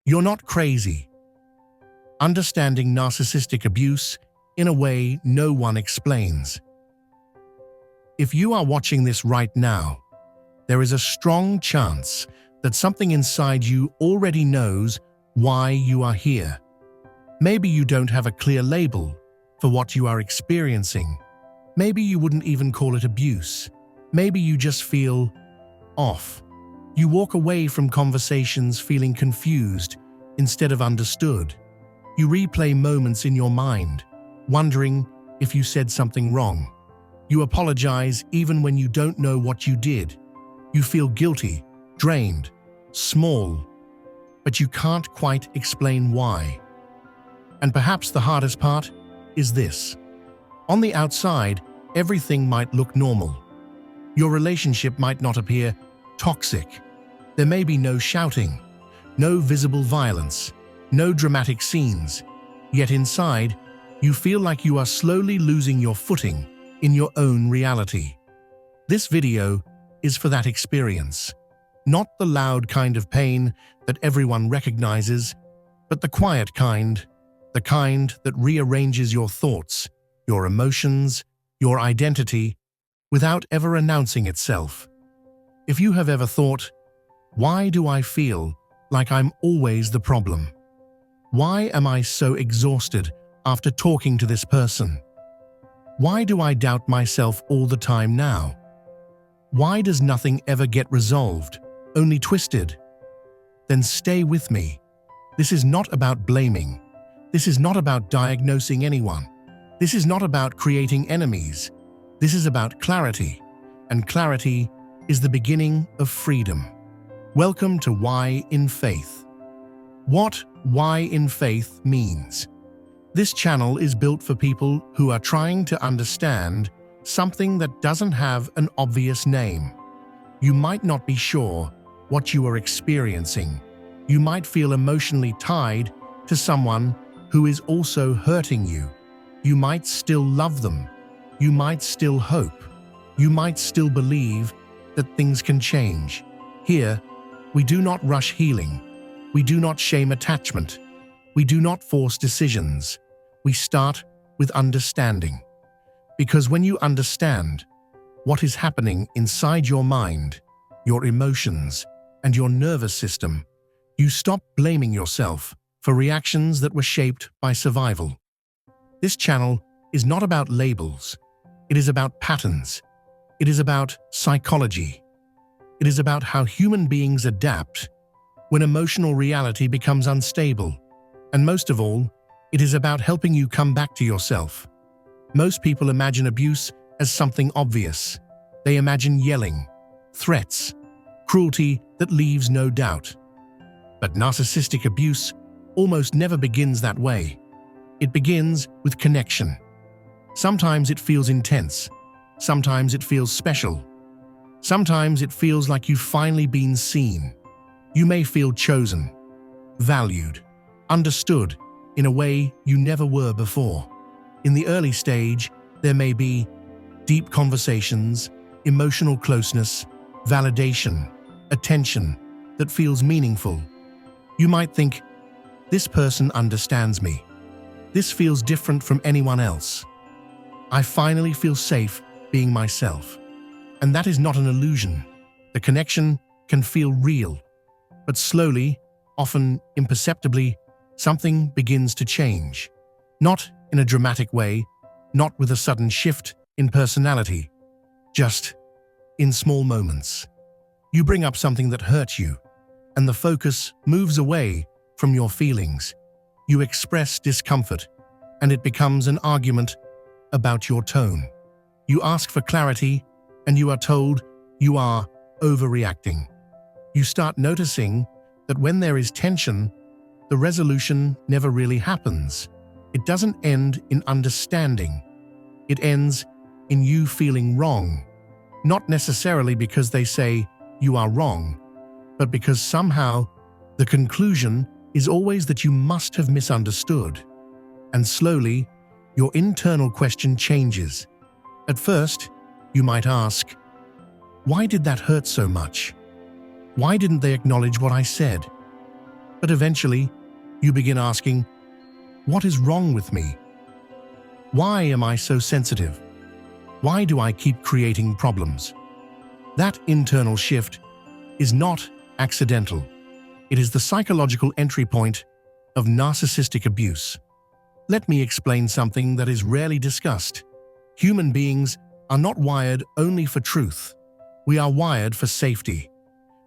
You're not crazy. Understanding narcissistic abuse in a way no one explains. If you are watching this right now, there is a strong chance that something inside you already knows why you are here. Maybe you don't have a clear label for what you are experiencing. Maybe you wouldn't even call it abuse. Maybe you just feel off. You walk away from conversations feeling confused instead of understood. You replay moments in your mind, wondering if you said something wrong. You apologize even when you don't know what you did. You feel guilty, drained, small, but you can't quite explain why. And perhaps the hardest part is this. On the outside, everything might look normal. Your relationship might not appear toxic. There may be no shouting, no visible violence, no dramatic scenes. Yet inside, you feel like you are slowly losing your footing in your own reality. This video is for that experience. Not the loud kind of pain that everyone recognizes, but the quiet kind, the kind that rearranges your thoughts, your emotions, your identity, without ever announcing itself. If you have ever thought, why do I feel like I'm always the problem? Why am I so exhausted after talking to this person? Why do I doubt myself all the time now? Why does nothing ever get resolved, only twisted? Then stay with me. This is not about blaming. This is not about diagnosing anyone. This is not about creating enemies. This is about clarity, and clarity is the beginning of freedom. Welcome to Why in Faith. What Why in Faith means. This channel is built for people who are trying to understand something that doesn't have an obvious name. You might not be sure what you are experiencing. You might feel emotionally tied to someone who is also hurting you. You might still love them. You might still hope. You might still believe that things can change. Here, we do not rush healing. We do not shame attachment. We do not force decisions. We start with understanding. Because when you understand what is happening inside your mind, your emotions, and your nervous system, you stop blaming yourself for reactions that were shaped by survival. This channel is not about labels. It is about patterns. It is about psychology. It is about how human beings adapt when emotional reality becomes unstable. And most of all, it is about helping you come back to yourself. Most people imagine abuse as something obvious. They imagine yelling, threats, cruelty that leaves no doubt. But narcissistic abuse almost never begins that way. It begins with connection. Sometimes it feels intense. Sometimes it feels special. Sometimes it feels like you've finally been seen. You may feel chosen, valued, understood in a way you never were before. In the early stage, there may be deep conversations, emotional closeness, validation, attention that feels meaningful. You might think, this person understands me. This feels different from anyone else. I finally feel safe being myself. And that is not an illusion. The connection can feel real. But slowly, often imperceptibly, something begins to change. Not in a dramatic way, not with a sudden shift in personality, just in small moments. You bring up something that hurt you, and the focus moves away from your feelings. You express discomfort, and it becomes an argument about your tone. You ask for clarity, and you are told you are overreacting. You start noticing that when there is tension, the resolution never really happens. It doesn't end in understanding. It ends in you feeling wrong. Not necessarily because they say you are wrong, but because somehow the conclusion is always that you must have misunderstood. And slowly, your internal question changes. At first, you might ask, why did that hurt so much? Why didn't they acknowledge what I said? But eventually, you begin asking, what is wrong with me? Why am I so sensitive? Why do I keep creating problems? That internal shift is not accidental. It is the psychological entry point of narcissistic abuse. Let me explain something that is rarely discussed. Human beings are not wired only for truth. We are wired for safety.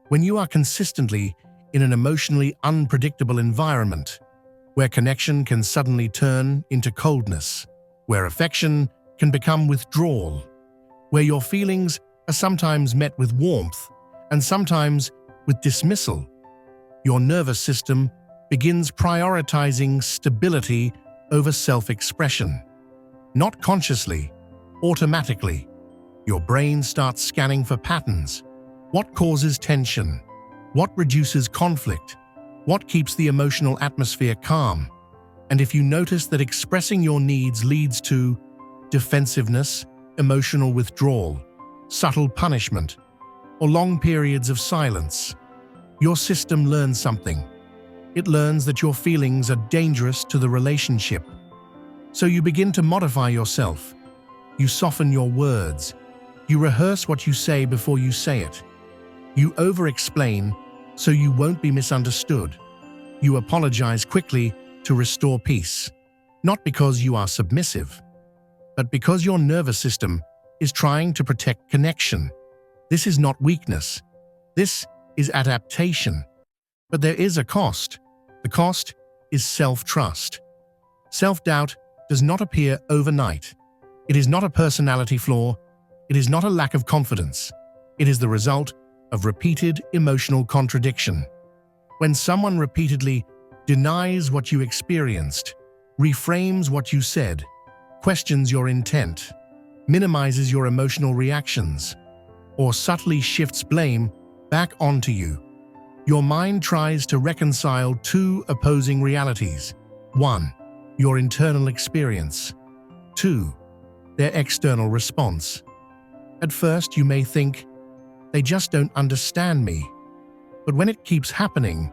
When you are consistently in an emotionally unpredictable environment, where connection can suddenly turn into coldness, where affection can become withdrawal, where your feelings are sometimes met with warmth and sometimes with dismissal, your nervous system begins prioritizing stability over self-expression. Not consciously, automatically, your brain starts scanning for patterns. What causes tension? What reduces conflict? What keeps the emotional atmosphere calm? And if you notice that expressing your needs leads to defensiveness, emotional withdrawal, subtle punishment, or long periods of silence, your system learns something. It learns that your feelings are dangerous to the relationship. So you begin to modify yourself. You soften your words. You rehearse what you say before you say it. You over-explain so you won't be misunderstood. You apologize quickly to restore peace, not because you are submissive, but because your nervous system is trying to protect connection. This is not weakness. This is adaptation. But there is a cost. The cost is self-trust. Self-doubt does not appear overnight. It is not a personality flaw. It is not a lack of confidence. It is the result of repeated emotional contradiction. When someone repeatedly denies what you experienced, reframes what you said, questions your intent, minimizes your emotional reactions, or subtly shifts blame back onto you, your mind tries to reconcile two opposing realities. 1. Your internal experience. 2. Their external response. At first, you may think, they just don't understand me. But when it keeps happening,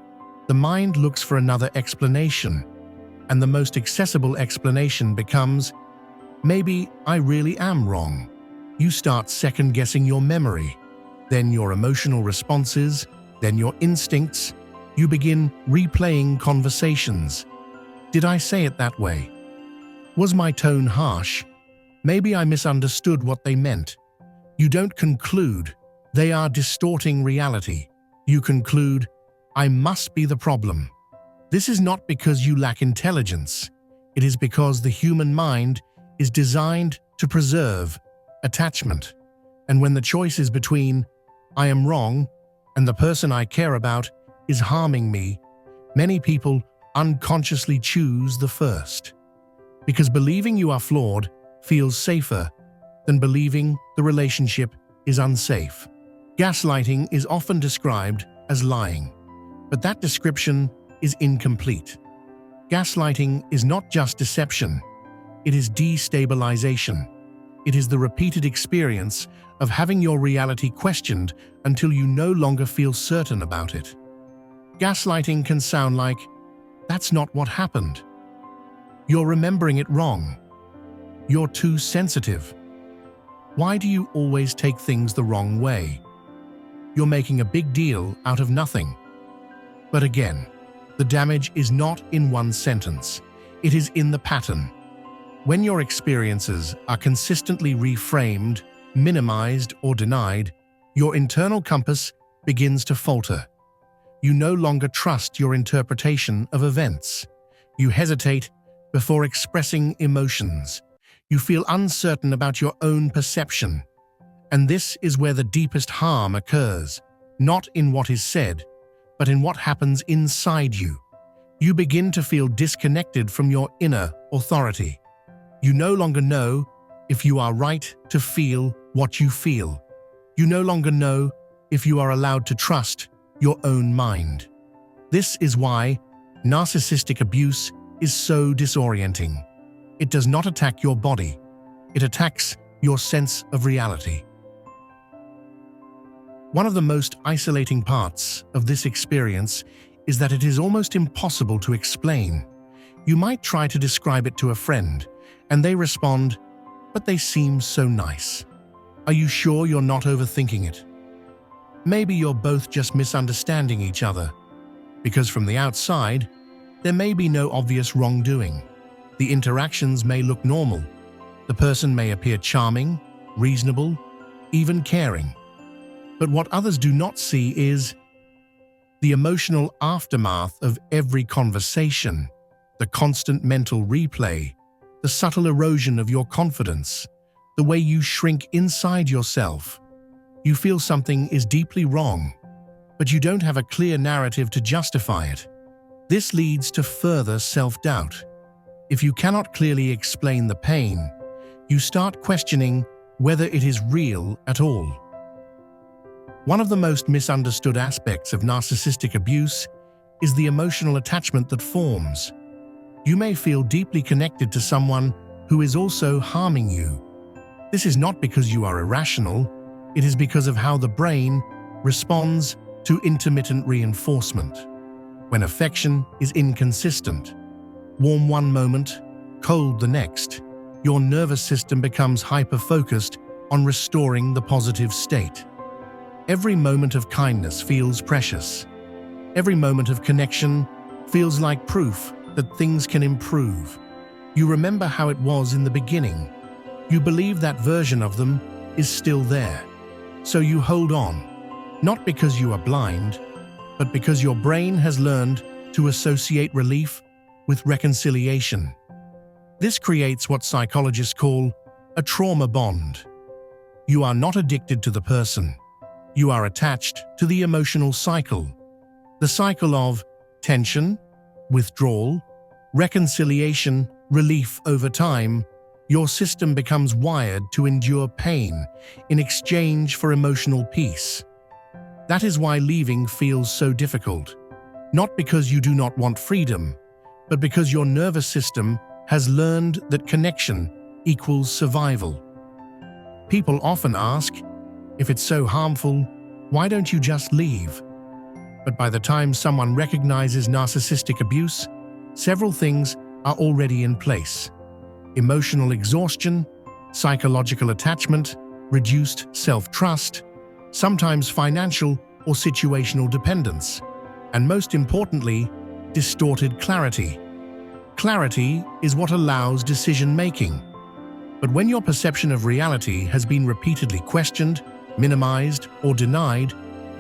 the mind looks for another explanation, and the most accessible explanation becomes, maybe I really am wrong. You start second-guessing your memory, then your emotional responses, then your instincts. You begin replaying conversations. Did I say it that way? Was my tone harsh? Maybe I misunderstood what they meant. You don't conclude, they are distorting reality. You conclude, I must be the problem. This is not because you lack intelligence. It is because the human mind is designed to preserve attachment. And when the choice is between, I am wrong, and the person I care about is harming me, many people unconsciously choose the first. Because believing you are flawed feels safer than believing the relationship is unsafe. Gaslighting is often described as lying, but that description is incomplete. Gaslighting is not just deception, it is destabilization. It is the repeated experience of having your reality questioned until you no longer feel certain about it. Gaslighting can sound like, that's not what happened. You're remembering it wrong. You're too sensitive. Why do you always take things the wrong way? You're making a big deal out of nothing. But again, the damage is not in one sentence. It is in the pattern. When your experiences are consistently reframed, minimized, or denied, your internal compass begins to falter. You no longer trust your interpretation of events. You hesitate before expressing emotions. You feel uncertain about your own perception. And this is where the deepest harm occurs, not in what is said, but in what happens inside you. You begin to feel disconnected from your inner authority. You no longer know if you are right to feel what you feel. You no longer know if you are allowed to trust your own mind. This is why narcissistic abuse is so disorienting. It does not attack your body. It attacks your sense of reality. One of the most isolating parts of this experience is that it is almost impossible to explain. You might try to describe it to a friend, and they respond, "But they seem so nice." Are you sure you're not overthinking it? Maybe you're both just misunderstanding each other, because from the outside, there may be no obvious wrongdoing. The interactions may look normal. The person may appear charming, reasonable, even caring. But what others do not see is the emotional aftermath of every conversation, the constant mental replay, the subtle erosion of your confidence, the way you shrink inside yourself. You feel something is deeply wrong, but you don't have a clear narrative to justify it. This leads to further self-doubt. If you cannot clearly explain the pain, you start questioning whether it is real at all. One of the most misunderstood aspects of narcissistic abuse is the emotional attachment that forms. You may feel deeply connected to someone who is also harming you. This is not because you are irrational, it is because of how the brain responds to intermittent reinforcement. When affection is inconsistent, warm one moment, cold the next, your nervous system becomes hyper-focused on restoring the positive state. Every moment of kindness feels precious. Every moment of connection feels like proof that things can improve. You remember how it was in the beginning. You believe that version of them is still there. So you hold on, not because you are blind, but because your brain has learned to associate relief with reconciliation. This creates what psychologists call a trauma bond. You are not addicted to the person. You are attached to the emotional cycle. The cycle of tension, withdrawal, reconciliation, relief. Over time, your system becomes wired to endure pain in exchange for emotional peace. That is why leaving feels so difficult. Not because you do not want freedom, but because your nervous system has learned that connection equals survival. People often ask, if it's so harmful, why don't you just leave? But by the time someone recognizes narcissistic abuse, several things are already in place. Emotional exhaustion, psychological attachment, reduced self-trust, sometimes financial or situational dependence, and most importantly, distorted clarity. Clarity is what allows decision-making. But when your perception of reality has been repeatedly questioned, minimized, or denied,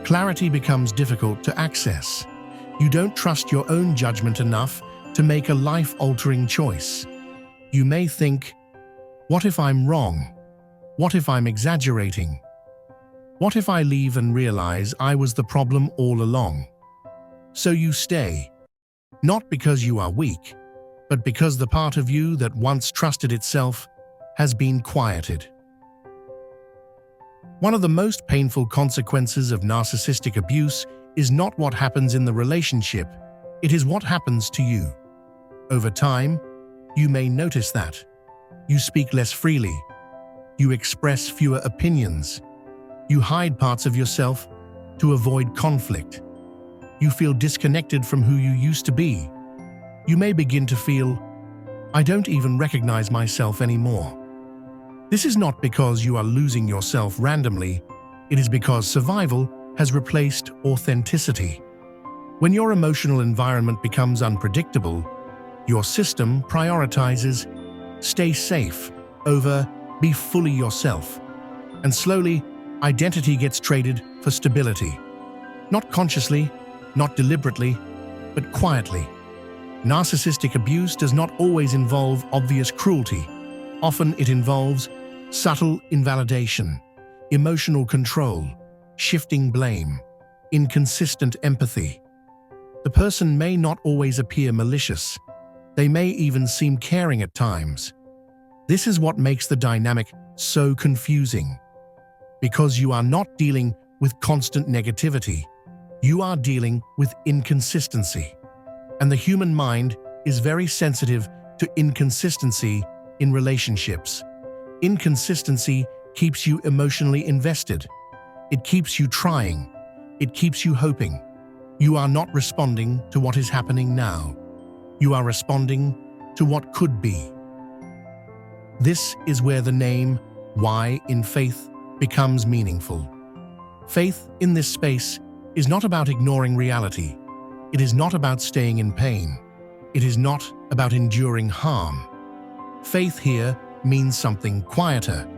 clarity becomes difficult to access. You don't trust your own judgment enough to make a life-altering choice. You may think, what if I'm wrong? What if I'm exaggerating? What if I leave and realize I was the problem all along? So you stay, not because you are weak, but because the part of you that once trusted itself has been quieted. One of the most painful consequences of narcissistic abuse is not what happens in the relationship, it is what happens to you. Over time, you may notice that. You speak less freely. You express fewer opinions. You hide parts of yourself to avoid conflict. You feel disconnected from who you used to be. You may begin to feel, I don't even recognize myself anymore. This is not because you are losing yourself randomly, it is because survival has replaced authenticity. When your emotional environment becomes unpredictable, your system prioritizes stay safe over be fully yourself. And slowly, identity gets traded for stability. Not consciously, not deliberately, but quietly. Narcissistic abuse does not always involve obvious cruelty. Often it involves subtle invalidation, emotional control, shifting blame, inconsistent empathy. The person may not always appear malicious. They may even seem caring at times. This is what makes the dynamic so confusing. Because you are not dealing with constant negativity, you are dealing with inconsistency. And the human mind is very sensitive to inconsistency in relationships. Inconsistency keeps you emotionally invested. It keeps you trying. It keeps you hoping. You are not responding to what is happening now. You are responding to what could be. This is where the name Why in Faith becomes meaningful. Faith in this space is not about ignoring reality. It is not about staying in pain. It is not about enduring harm. Faith here means something quieter.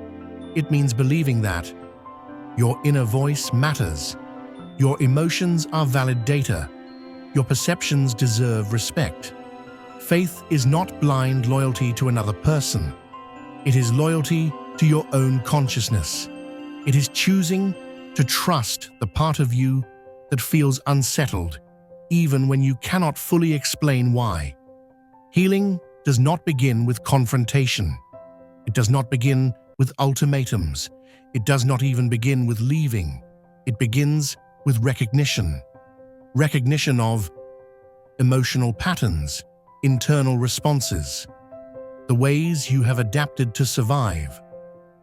It means believing that your inner voice matters. Your emotions are valid data. Your perceptions deserve respect. Faith is not blind loyalty to another person. It is loyalty to your own consciousness. It is choosing to trust the part of you that feels unsettled, even when you cannot fully explain why. Healing does not begin with confrontation. It does not begin with ultimatums. It does not even begin with leaving. It begins with recognition. Recognition of emotional patterns, internal responses, the ways you have adapted to survive.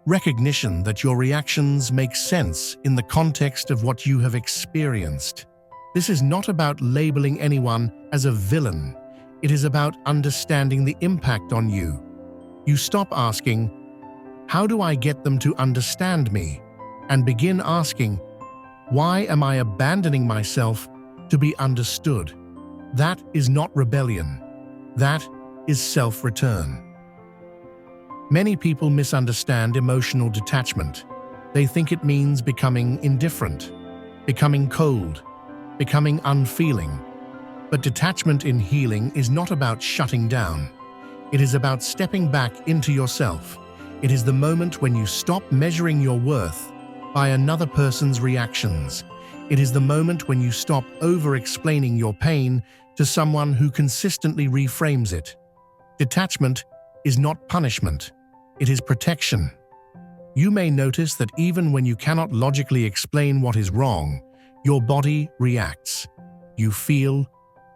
Recognition that your reactions make sense in the context of what you have experienced. This is not about labeling anyone as a villain. It is about understanding the impact on you. You stop asking, "How do I get them to understand me?" and begin asking, "Why am I abandoning myself to be understood?" That is not rebellion. That is self-return. Many people misunderstand emotional detachment. They think it means becoming indifferent, becoming cold, becoming unfeeling. But detachment in healing is not about shutting down. It is about stepping back into yourself. It is the moment when you stop measuring your worth by another person's reactions. It is the moment when you stop over-explaining your pain to someone who consistently reframes it. Detachment is not punishment. It is protection. You may notice that even when you cannot logically explain what is wrong, your body reacts. You feel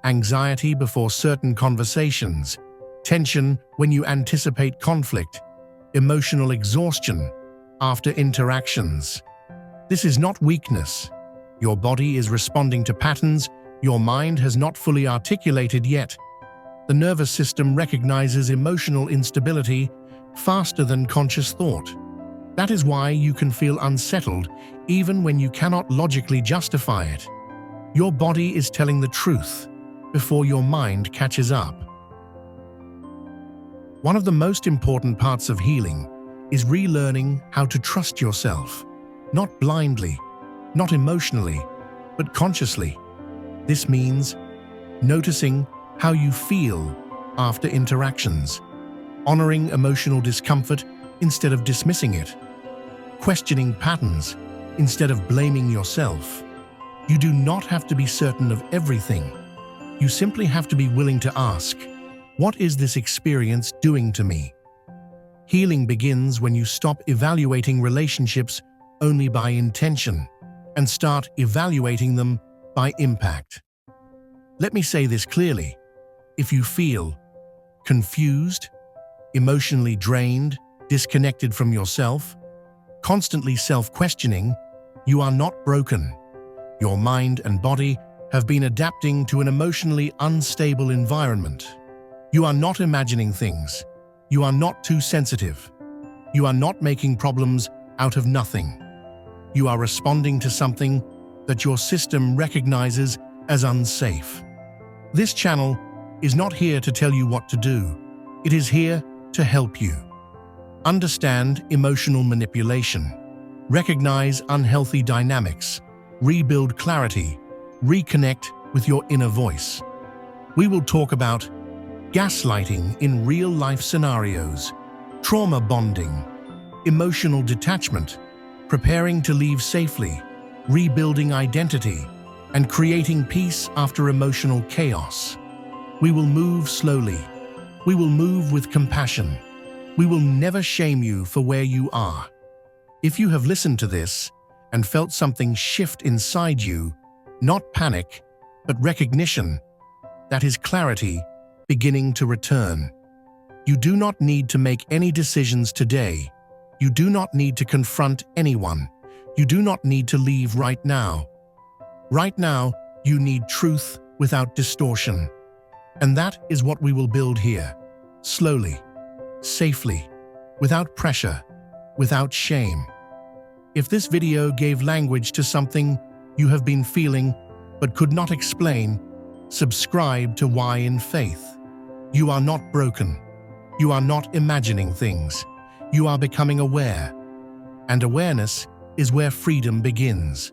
anxiety before certain conversations, tension when you anticipate conflict, emotional exhaustion after interactions. This is not weakness. Your body is responding to patterns your mind has not fully articulated yet. The nervous system recognizes emotional instability faster than conscious thought. That is why you can feel unsettled even when you cannot logically justify it. Your body is telling the truth before your mind catches up. One of the most important parts of healing is relearning how to trust yourself, not blindly, not emotionally, but consciously. This means noticing how you feel after interactions, honoring emotional discomfort instead of dismissing it, questioning patterns instead of blaming yourself. You do not have to be certain of everything. You simply have to be willing to ask, what is this experience doing to me? Healing begins when you stop evaluating relationships only by intention and start evaluating them by impact. Let me say this clearly. If you feel confused, emotionally drained, disconnected from yourself, constantly self-questioning, you are not broken. Your mind and body have been adapting to an emotionally unstable environment. You are not imagining things. You are not too sensitive. You are not making problems out of nothing. You are responding to something that your system recognizes as unsafe. This channel is not here to tell you what to do. It is here to help you. Understand emotional manipulation. Recognize unhealthy dynamics. Rebuild clarity. Reconnect with your inner voice. We will talk about gaslighting in real-life scenarios, trauma bonding, emotional detachment, preparing to leave safely, rebuilding identity, and creating peace after emotional chaos. We will move slowly. We will move with compassion. We will never shame you for where you are. If you have listened to this and felt something shift inside you, not panic, but recognition, that is clarity beginning to return. You do not need to make any decisions today. You do not need to confront anyone. You do not need to leave right now. Right now, You need truth without distortion. And that is what we will build here. Slowly, safely, without pressure, without shame. If this video gave language to something you have been feeling but could not explain, subscribe to Why in Faith. You are not broken. You are not imagining things. You are becoming aware. And awareness is where freedom begins.